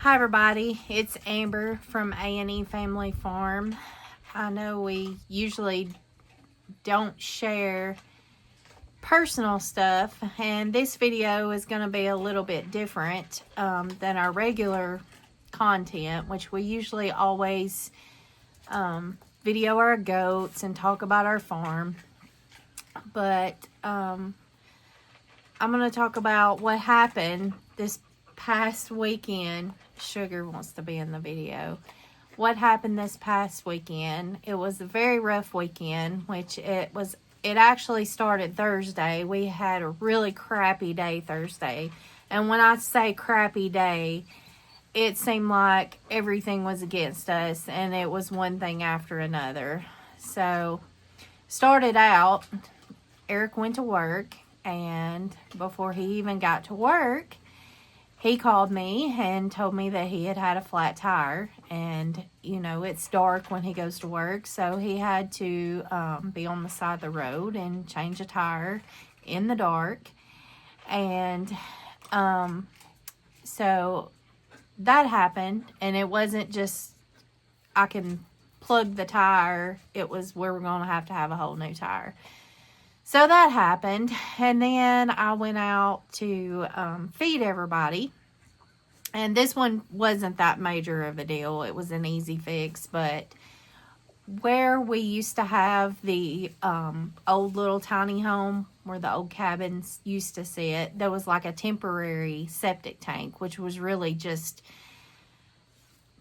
Hi everybody, it's Amber from A&E Family Farm. I know we usually don't share personal stuff, and this video is going to be a little bit different than our regular content, which we usually always video our goats and talk about our farm. But I'm going to talk about what happened this past weekend. Sugar wants to be in the video. What happened this past weekend? It was a very rough weekend, which it actually started Thursday. We had a really crappy day Thursday. And when I say crappy day, it seemed like everything was against us, and it was one thing after another. So, started out, Eric went to work, and before he even got to work, he called me and told me that he had had a flat tire, and you know, it's dark when he goes to work, so he had to be on the side of the road and change a tire in the dark. And so that happened, and it wasn't just I can plug the tire, it was we were going to have a whole new tire. So that happened, and then I went out to feed everybody, and this one wasn't that major of a deal. It was an easy fix, but where we used to have the old little tiny home where the old cabins used to sit, there was like a temporary septic tank, which was really just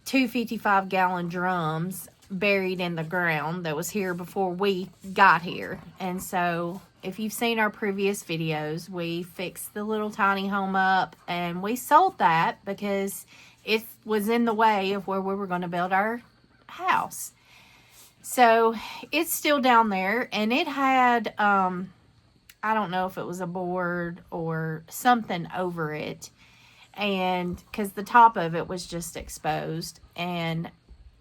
2 55-gallon drums buried in the ground that was here before we got here. And so if you've seen our previous videos, we fixed the little tiny home up, and we sold that because it was in the way of where we were going to build our house. So it's still down there, and it had I don't know if it was a board or something over it, and because the top of it was just exposed, and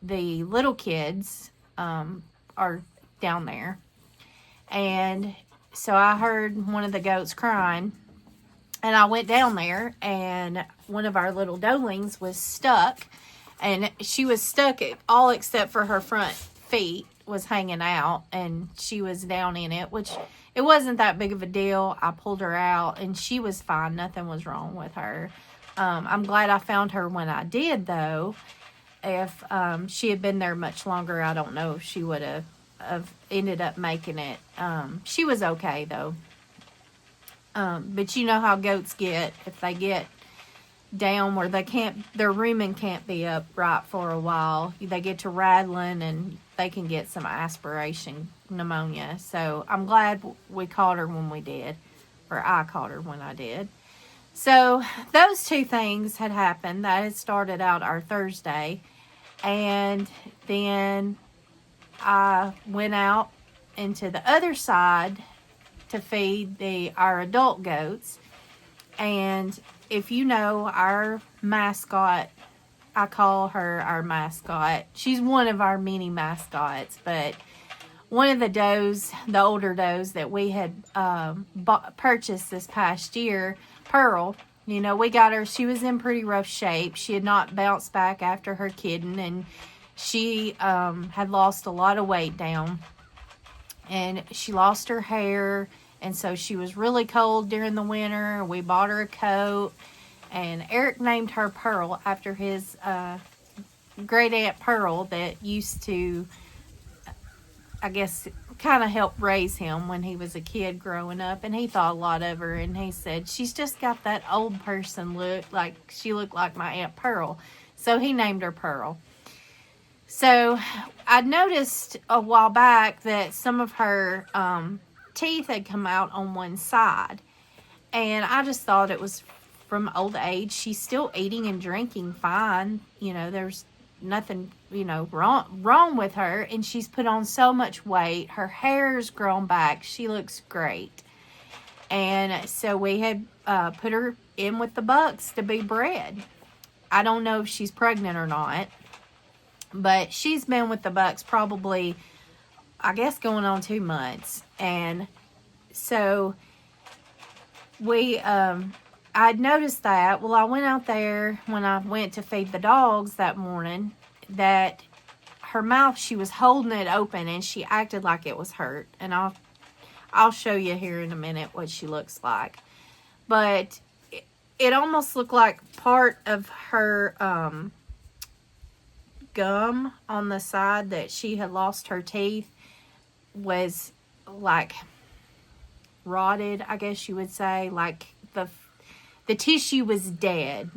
the little kids are down there. And so I heard one of the goats crying, and I went down there, and one of our little doelings was stuck, and she was stuck all except for her front feet was hanging out, and she was down in it, which it wasn't that big of a deal. I pulled her out, and she was fine. Nothing was wrong with her. I'm glad I found her when I did, though. If she had been there much longer, I don't know if she would have ended up making it. She was okay, though. But you know how goats get. If they get down where their rumen can't be upright for a while, they get to rattling, and they can get some aspiration pneumonia. So I'm glad we caught her when we did, or I caught her when I did. So those two things had happened. That had started out our Thursday. And then I went out into the other side to feed our adult goats. And if you know our mascot, I call her our mascot. She's one of our mini mascots, but one of the does, the older does that we had purchased this past year, Pearl, you know, we got her, she was in pretty rough shape. She had not bounced back after her kidding, and she had lost a lot of weight down, and she lost her hair, and so she was really cold during the winter. We bought her a coat, and Eric named her Pearl after his great aunt Pearl that used to, I guess, kind of helped raise him when he was a kid growing up, and he thought a lot of her, and he said, she's just got that old person look, like she looked like my Aunt Pearl. So he named her Pearl. So I noticed a while back that some of her teeth had come out on one side, and I just thought it was from old age. She's still eating and drinking fine, you know, there's nothing, you know, wrong with her, and she's put on so much weight. Her hair's grown back. She looks great. And so we had put her in with the bucks to be bred. I don't know if she's pregnant or not, but she's been with the bucks probably, I guess, going on 2 months. And so we I'd noticed that. Well, I went out there when I went to feed the dogs that morning, that her mouth, she was holding it open and she acted like it was hurt. And I'll show you here in a minute what she looks like. But it almost looked like part of her gum on the side that she had lost her teeth was like rotted, I guess you would say. Like the tissue was dead.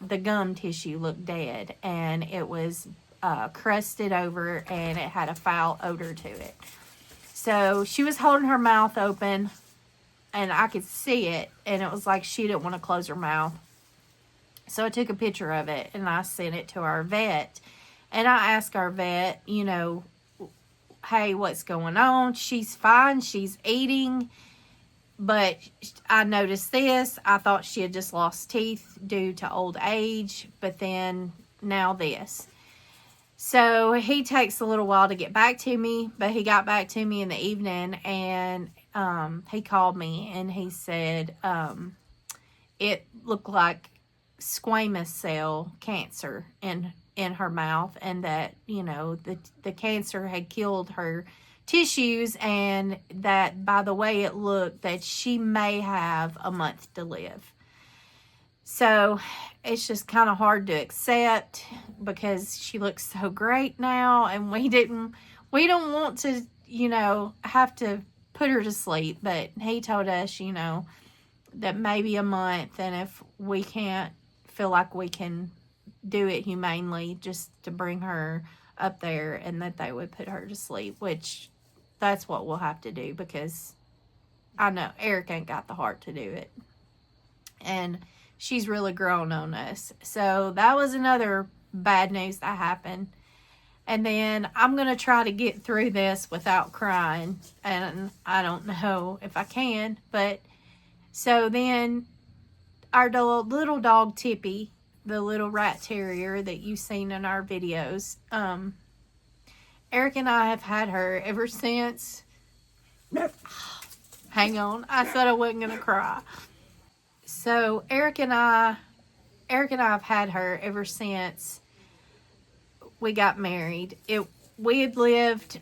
The gum tissue looked dead, and it was crusted over, and it had a foul odor to it. So she was holding her mouth open, and I could see it, and it was like she didn't want to close her mouth. So I took a picture of it, and I sent it to our vet. And I asked our vet, you know, hey, what's going on? She's fine. She's eating. But I noticed this. I thought she had just lost teeth due to old age. But then now this. So he takes a little while to get back to me. But he got back to me in the evening. And he called me. And he said it looked like squamous cell cancer in her mouth, and that, you know, the cancer had killed her tissues, and that by the way it looked, that she may have a month to live. So it's just kind of hard to accept because she looks so great now, and we don't want to, you know, have to put her to sleep. But he told us, you know, that maybe a month, and if we can't feel like we can do it humanely, just to bring her up there, and that they would put her to sleep, which that's what we'll have to do, because I know Eric ain't got the heart to do it, and she's really grown on us. So that was another bad news that happened. And then I'm going to try to get through this without crying, and I don't know if I can. But so then our little dog Tippy, the little rat terrier that you've seen in our videos, Eric and I have had her ever since. Hang on, I said I wasn't gonna cry. So Eric and I have had her ever since we got married. We had lived,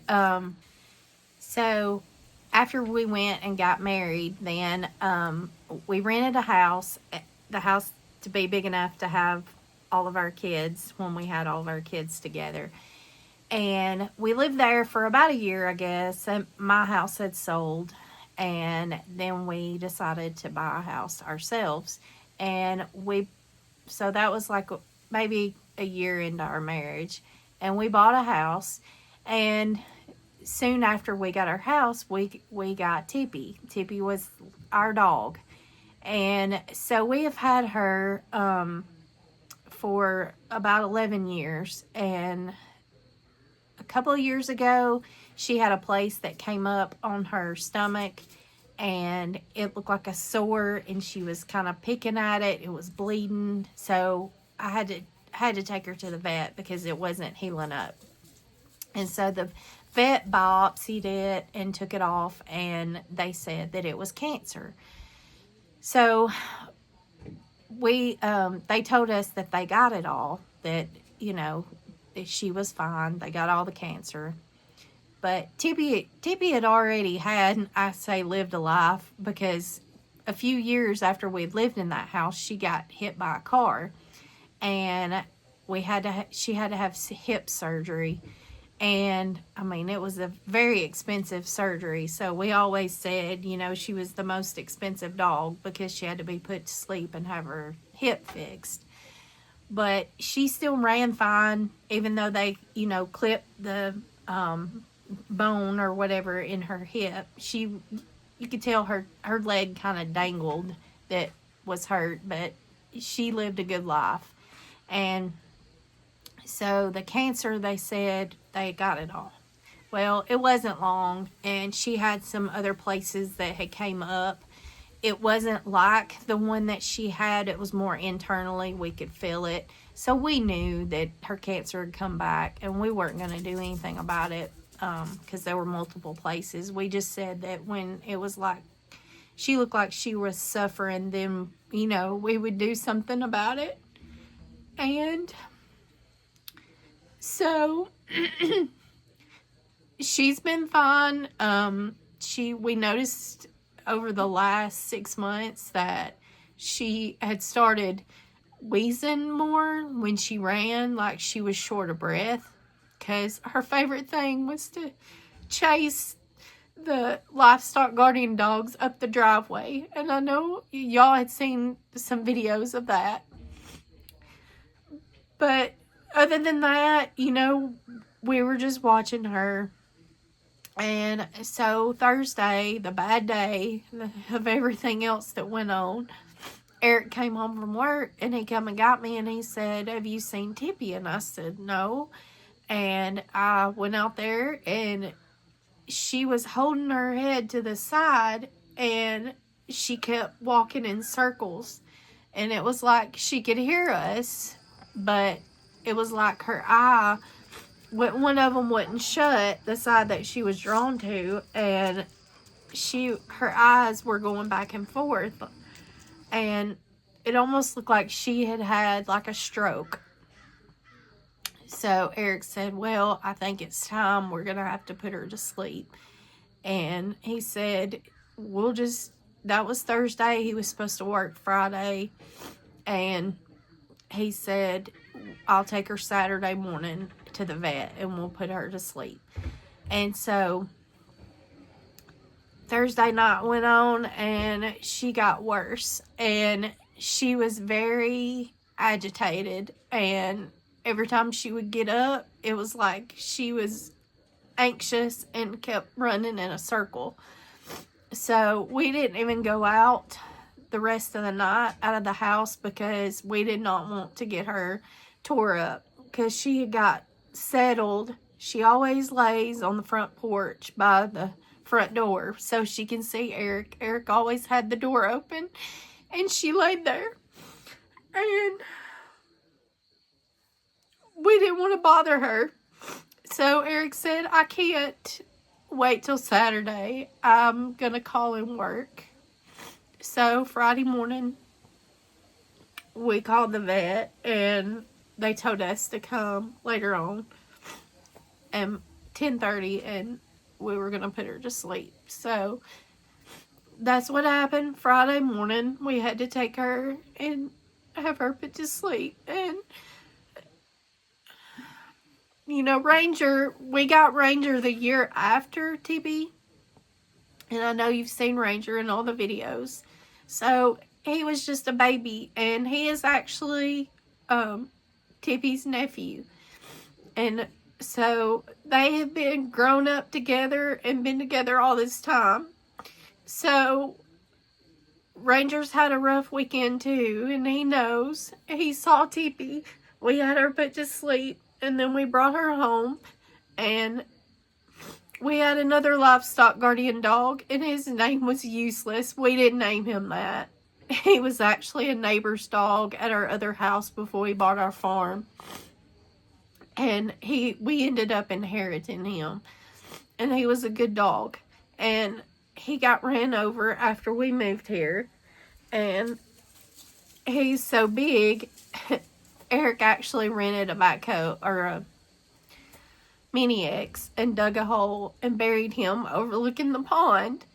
so after we went and got married, then we rented a house. The house to be big enough to have all of our kids when we had all of our kids together. And we lived there for about a year, I guess. And my house had sold, and then we decided to buy a house ourselves. And so that was like maybe a year into our marriage, and we bought a house. And soon after we got our house, we got Tippy. Tippy was our dog. And so we have had her for about 11 years. And a couple of years ago, she had a place that came up on her stomach, and it looked like a sore, and she was kind of picking at it. It was bleeding. So I had to take her to the vet because it wasn't healing up. And so the vet biopsied it and took it off, and they said that it was cancer. So they told us that they got it all, that, you know, that she was fine. They got all the cancer. But Tippy had already had, I say, lived a life, because a few years after we'd lived in that house, she got hit by a car, and she had to have hip surgery. And I mean, it was a very expensive surgery. So we always said, you know, she was the most expensive dog because she had to be put to sleep and have her hip fixed. But she still ran fine, even though they, you know, clipped the bone or whatever in her hip. You could tell her leg kind of dangled that was hurt, but she lived a good life. And so the cancer, they said they got it all. Well, it wasn't long, and she had some other places that had came up. It wasn't like the one that she had. It was more internally. We could feel it. So we knew that her cancer had come back, and we weren't going to do anything about it because there were multiple places. We just said that when it was like she looked like she was suffering, then, you know, we would do something about it. And so she's been fine. We noticed over the last 6 months that she had started wheezing more when she ran, like she was short of breath, because her favorite thing was to chase the livestock guardian dogs up the driveway. And I know y'all had seen some videos of that. But other than that, you know, we were just watching her. And so Thursday, the bad day of everything else that went on, Eric came home from work and he come and got me and he said, "Have you seen Tippy?" And I said, "No." And I went out there and she was holding her head to the side and she kept walking in circles. And it was like she could hear us, but it was like her eye, one of them wouldn't shut, the side that she was drawn to, and her eyes were going back and forth, and it almost looked like she had like a stroke. So Eric said, "Well, I think it's time. We're gonna have to put her to sleep." And he said, that was Thursday. He was supposed to work Friday, and he said, "I'll take her Saturday morning to the vet and we'll put her to sleep." And so Thursday night went on and she got worse and she was very agitated, and every time she would get up, it was like she was anxious and kept running in a circle. So we didn't even go out the rest of the night out of the house because we did not want to get her tore up, because she got settled. She always lays on the front porch by the front door so she can see Eric. Eric always had the door open and she laid there, and we didn't want to bother her. So Eric said, "I can't wait till Saturday. I'm gonna call in work." So Friday morning, we called the vet and they told us to come later on at 10:30 and we were going to put her to sleep. So that's what happened. Friday morning, we had to take her and have her put to sleep. And, you know, we got Ranger the year after TB. And I know you've seen Ranger in all the videos. So he was just a baby, and he is actually Tippy's nephew. And so they have been grown up together and been together all this time. So Ranger's had a rough weekend too, and he knows. He saw Tippy. We had her put to sleep, and then we brought her home, and we had another livestock guardian dog, and his name was Useless. We didn't name him that. He was actually a neighbor's dog at our other house before we bought our farm. And we ended up inheriting him. And he was a good dog. And he got ran over after we moved here. And he's so big, Eric actually rented a backhoe, or a Mini X, and dug a hole and buried him overlooking the pond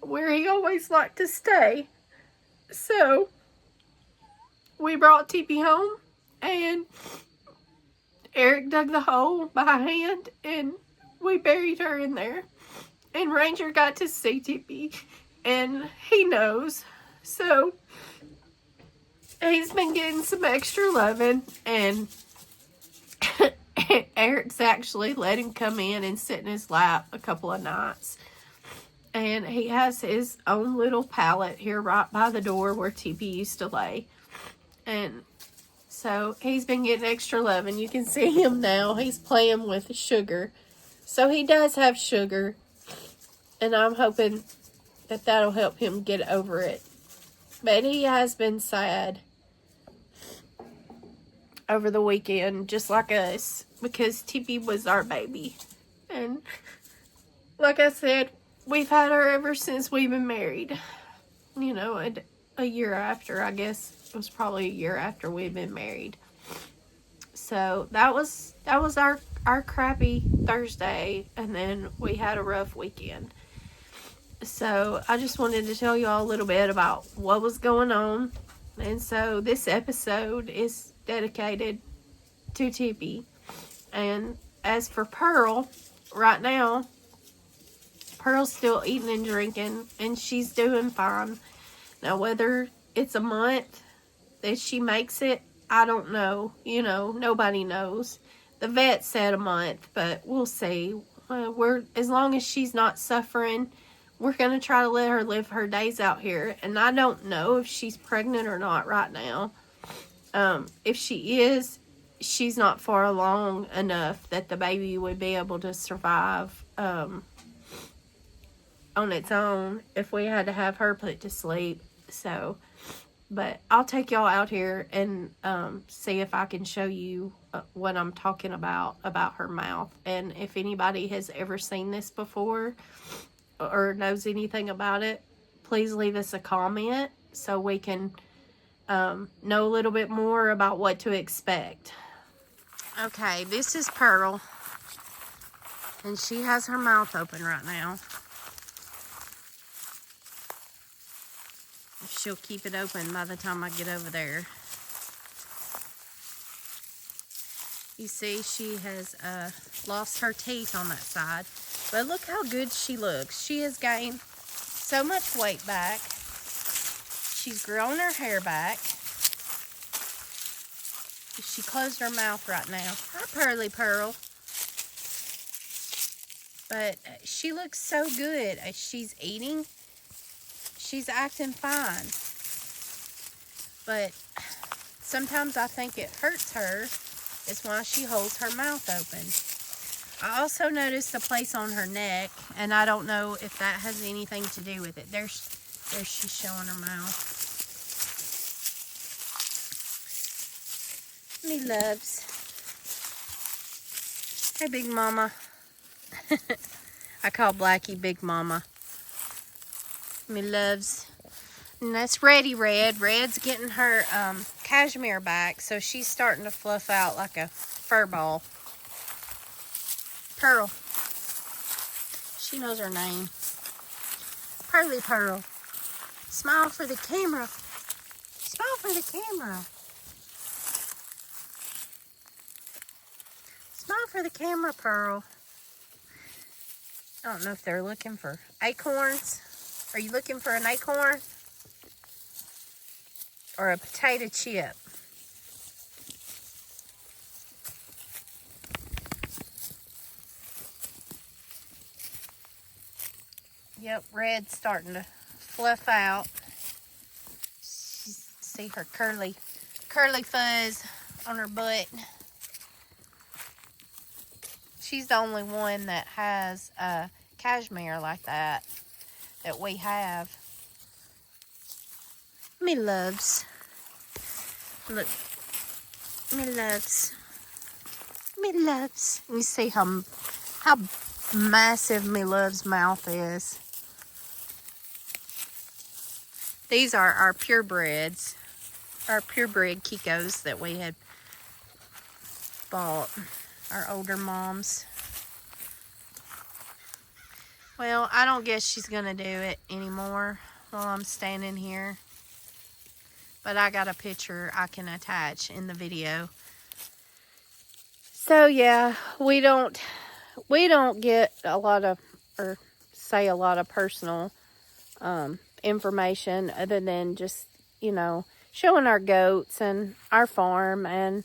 where he always liked to stay. So we brought Tippy home and Eric dug the hole by hand and we buried her in there. And Ranger got to see Tippy, and he knows. So he's been getting some extra loving, and Eric's actually let him come in and sit in his lap a couple of nights. And he has his own little pallet here right by the door where Tippy used to lay. And so he's been getting extra love, and you can see him now. He's playing with Sugar. So he does have Sugar, and I'm hoping that that'll help him get over it. But he has been sad over the weekend, just like us, because Tippy was our baby. And like I said, we've had her ever since we've been married. you know, a year after, I guess it was probably a year after we'd been married. So that was our crappy Thursday, and then we had a rough weekend. So I just wanted to tell y'all a little bit about what was going on. And so this episode is dedicated to Tippy. And as for Pearl, right now, Pearl's still eating and drinking, and she's doing fine. Now, whether it's a month that she makes it, I don't know. You know, nobody knows. The vet said a month, but we'll see. As long as she's not suffering, we're going to try to let her live her days out here. And I don't know if she's pregnant or not right now. If she is, she's not far along enough that the baby would be able to survive on its own if we had to have her put to sleep. So, but I'll take y'all out here and see if I can show you what I'm talking about her mouth. And if anybody has ever seen this before or knows anything about it, please leave us a comment so we can know a little bit more about what to expect. Okay, this is Pearl, and she has her mouth open right now. She'll keep it open by the time I get over there. You see, she has lost her teeth on that side, but look how good she looks. She has gained so much weight back. She's grown her hair back. She closed her mouth right now. Hi, Pearly Pearl. But she looks so good. She's eating. She's acting fine. But sometimes I think it hurts her. It's why she holds her mouth open. I also noticed the place on her neck, and I don't know if that has anything to do with it. There she's showing her mouth. Me loves. Hey, Big Mama. I call Blackie Big Mama. Me loves. And that's Reddy Red. Red's getting her cashmere back, so she's starting to fluff out like a fur ball. Pearl. She knows her name. Pearly Pearl. Smile for the camera. Smile for the camera. Smile for the camera, Pearl. I don't know if they're looking for acorns. Are you looking for an acorn? Or a potato chip? Yep, Red's starting to fluff out. See her curly fuzz on her butt. She's the only one that has cashmere like that we have. Me loves. Look. Me loves. Me loves. You see how massive me loves mouth is. These are our purebreds. Our purebred Kikos that we had bought. Our older moms. Well, I don't guess she's gonna do it anymore while I'm standing here. But I got a picture I can attach in the video. So yeah, we don't get a lot of, or say a lot of personal information other than just, you know, showing our goats and our farm and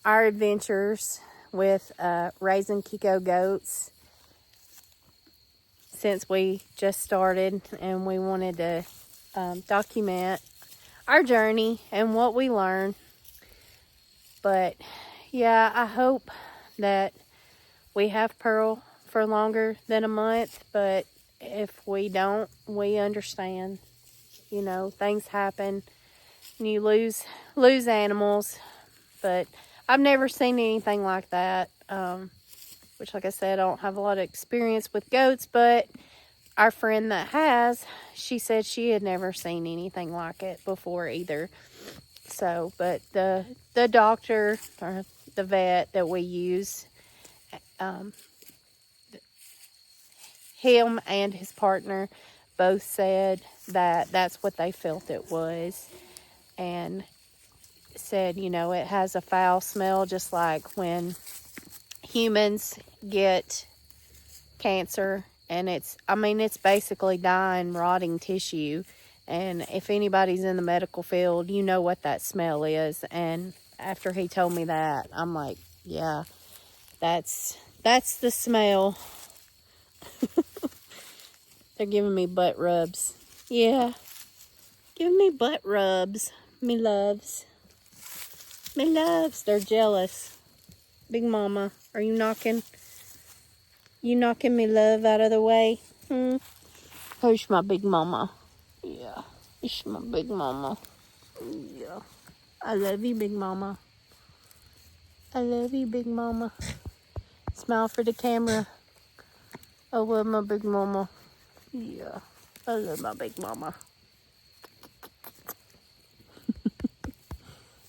our adventures with raising Kiko goats since we just started, and we wanted to document our journey and what we learned. But yeah, I hope that we have Pearl for longer than a month, but if we don't, we understand. You know, things happen and you lose animals, but I've never seen anything like that, which, like I said, I don't have a lot of experience with goats, but our friend that has, she said she had never seen anything like it before either. So, but the doctor, or the vet that we use, him and his partner both said that that's what they felt it was, and said, you know, it has a foul smell, just like when humans get cancer, and it's basically dying, rotting tissue. And if anybody's in the medical field, you know what that smell is. And after he told me that, I'm like, yeah, that's the smell. They're giving me butt rubs. Yeah, give me butt rubs, me loves. Me loves. They're jealous. Big Mama, are you knocking? You knocking me love out of the way? Who's my Big Mama? Yeah, it's my Big Mama. Yeah, I love you, Big Mama. I love you, Big Mama. Smile for the camera. I love my Big Mama. Yeah, I love my Big Mama.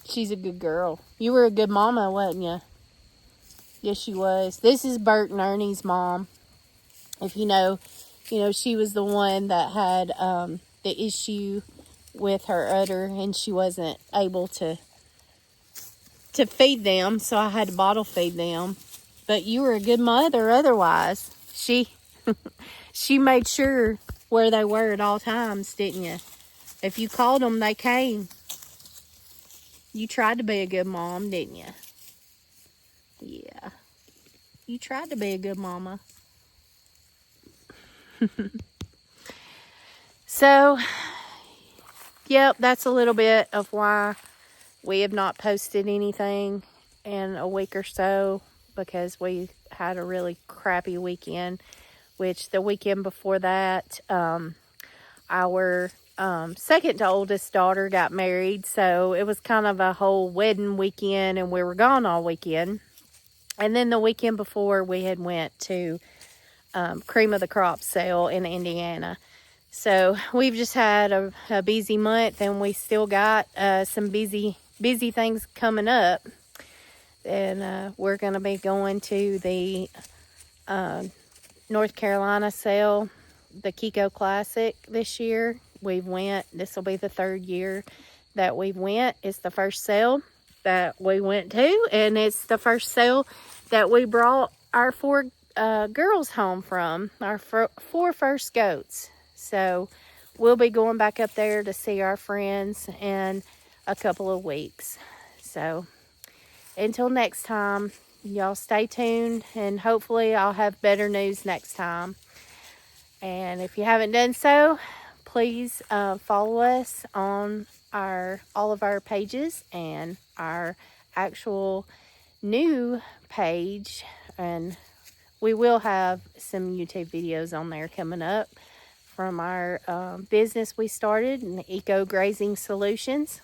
She's a good girl. You were a good mama, wasn't you? Yes, she was. This is Bert and Ernie's mom. If you know, she was the one that had the issue with her udder, and she wasn't able to feed them, so I had to bottle feed them. But you were a good mother otherwise. She made sure where they were at all times, didn't you? If you called them, they came. You tried to be a good mom, didn't you? Yeah. You tried to be a good mama. So, yep, that's a little bit of why we have not posted anything in a week or so, because we had a really crappy weekend, which the weekend before that, our second to oldest daughter got married, so it was kind of a whole wedding weekend, and we were gone all weekend. And then the weekend before, we had went to cream of the crop sale in Indiana. So we've just had a busy month, and we still got some busy things coming up. And we're going to be going to the North Carolina sale, the Kiko Classic this year. This will be the third year that we've went. It's the first sale that we went to, and it's the first sale that we brought our 4 girls home from, our 4 first goats. So we'll be going back up there to see our friends in a couple of weeks. So until next time, y'all stay tuned, and hopefully I'll have better news next time. And if you haven't done so, please follow us on all of our pages and our actual new page. And we will have some YouTube videos on there coming up from our business we started, in Eco Grazing Solutions.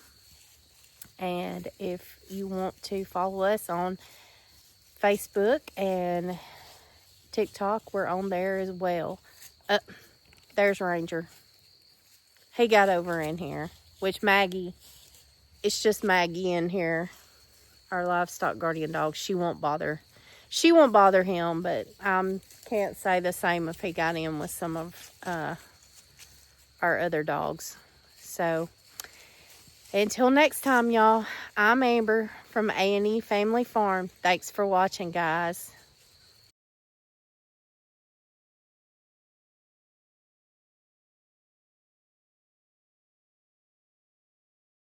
And if you want to follow us on Facebook and TikTok, we're on there as well. There's Ranger. He got over in here, which Maggie, it's just Maggie in here, our livestock guardian dog. She won't bother him, but I can't say the same if he got in with some of our other dogs. So until next time, y'all, I'm Amber from A&E Family Farm. Thanks for watching, guys.